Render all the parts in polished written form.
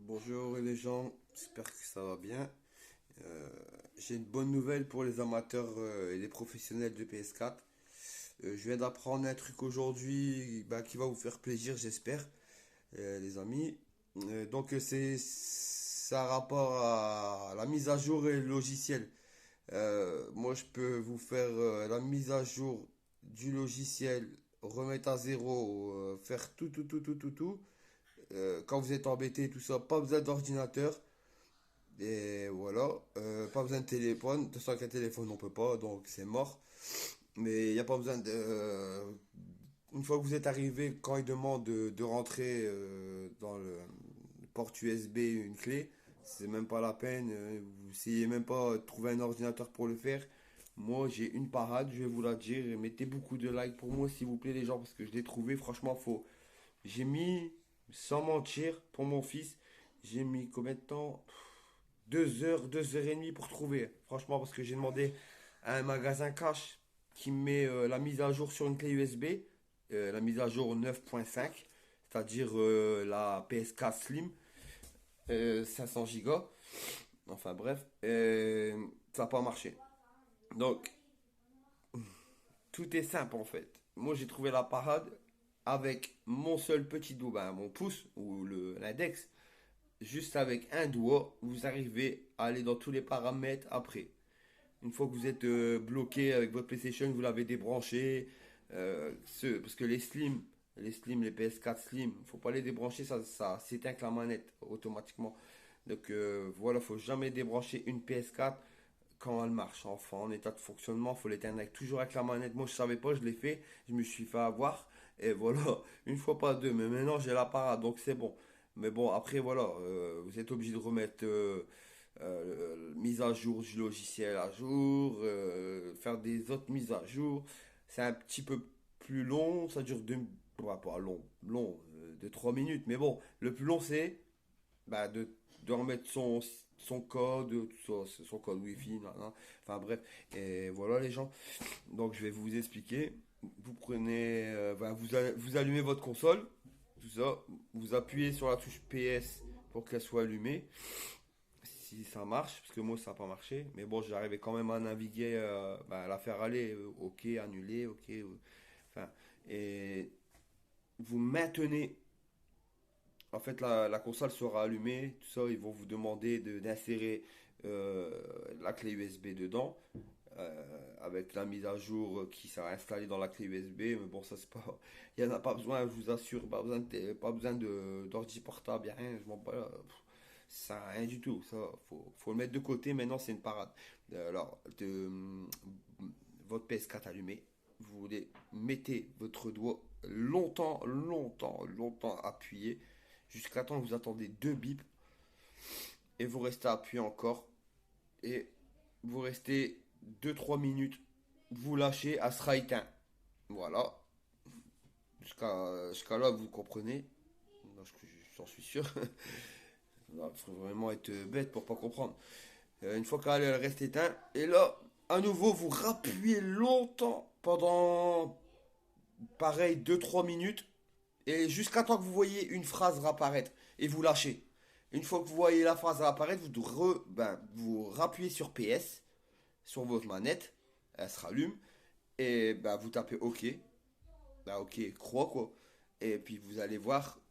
Bonjour les gens, j'espère que ça va bien. Euh, j'ai une bonne nouvelle pour les amateurs et les professionnels de PS4. Je viens d'apprendre un truc aujourd'hui qui va vous faire plaisir, j'espère, les amis. Ça a rapport à la mise à jour et le logiciel. Moi, je peux vous faire la mise à jour du logiciel, remettre à zéro, faire tout. Quand vous êtes embêté, tout ça, pas besoin d'ordinateur. Et voilà, pas besoin de téléphone. De toute façon, avec un téléphone, on peut pas, donc c'est mort. Mais il n'y a pas besoin de. Une fois que vous êtes arrivé, quand il demande de rentrer dans le porte USB une clé, c'est même pas la peine. Vous essayez même pas de trouver un ordinateur pour le faire. Moi, j'ai une parade, je vais vous la dire. Et mettez beaucoup de likes pour moi, s'il vous plaît, les gens, parce que je l'ai trouvé franchement faux. J'ai mis, sans mentir, pour mon fils, j'ai mis combien de temps? 2 heures et demie pour trouver. Franchement, parce que j'ai demandé à un magasin cash qui met la mise à jour sur une clé USB, la mise à jour 9.5, c'est-à-dire la PS4 Slim, 500 Go. Enfin bref, ça n'a pas marché. Donc, tout est simple en fait. Moi, j'ai trouvé la parade avec mon seul petit doigt, mon pouce ou l'index. Juste avec un doigt, vous arrivez à aller dans tous les paramètres après. Une fois que vous êtes bloqué avec votre PlayStation, vous l'avez débranché. Parce que les PS4 Slim, faut pas les débrancher, ça s'éteint avec la manette automatiquement. Donc voilà, faut jamais débrancher une PS4 quand elle marche. Enfin, en état de fonctionnement, faut l'éteindre toujours avec la manette. Moi, je savais pas, je l'ai fait, je me suis fait avoir. Et voilà, une fois pas deux. Mais maintenant, j'ai la parade, donc c'est bon. Mais bon, après, voilà, vous êtes obligé de remettre mise à jour du logiciel à jour, faire des autres mises à jour. C'est un petit peu plus long, ça dure ouais, pas de 3 minutes. Mais bon, le plus long, c'est de remettre son code, tout ça, son code Wi-Fi, nan, nan. Enfin bref, et voilà les gens. Donc je vais vous expliquer. Vous prenez, vous allumez votre console, tout ça, vous appuyez sur la touche PS pour qu'elle soit allumée. Si ça marche, parce que moi ça n'a pas marché, mais bon, j'arrivais quand même à naviguer, à la faire aller, ok, annuler, ok, enfin, et vous maintenez en fait, la console sera allumée, tout ça, ils vont vous demander d'insérer la clé USB dedans, avec la mise à jour qui sera installée dans la clé USB. Mais bon, ça c'est pas, il y en a pas besoin, je vous assure, pas besoin d'ordi portable, y a rien, je m'en bats, ça sert à rien du tout. Ça, faut le mettre de côté. Maintenant, c'est une parade. Alors, votre PS4 allumé, vous les mettez votre doigt longtemps appuyé jusqu'à temps que vous attendez deux bips et vous restez appuyé encore et vous restez 2 3 minutes, vous lâchez, elle sera éteint. Voilà, jusqu'à là vous comprenez. J'en suis sûr. Il faut vraiment être bête pour pas comprendre. Une fois qu'elle reste éteinte, et là, à nouveau, vous rappuyez longtemps pendant pareil 2 3 minutes et jusqu'à temps que vous voyez une phrase réapparaître et vous lâchez. Une fois que vous voyez la phrase réapparaître, vous rappuyez sur PS, sur votre manette, elle se rallume, et vous tapez OK. OK, croix quoi. Et puis vous allez voir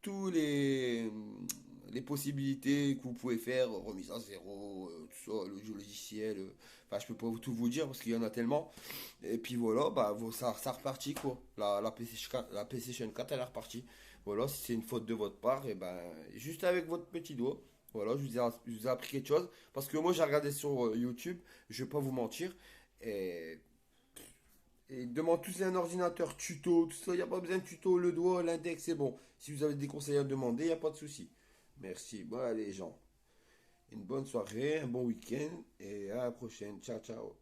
tous les possibilités que vous pouvez faire, remise à zéro, tout ça, le jeu logiciel. Enfin, je peux pas tout vous dire parce qu'il y en a tellement. Et puis voilà, ça repartit quoi. La PlayStation 4, elle est repartie. Voilà, si c'est une faute de votre part, et juste avec votre petit doigt. Voilà, je vous ai appris quelque chose. Parce que moi, j'ai regardé sur YouTube, je vais pas vous mentir. Et ils demandent tous un ordinateur tuto, tout ça. Il n'y a pas besoin de tuto, le doigt, l'index, c'est bon. Si vous avez des conseils à demander, il n'y a pas de souci. Merci. Bon, allez, les gens. Une bonne soirée, un bon week-end et à la prochaine. Ciao, ciao.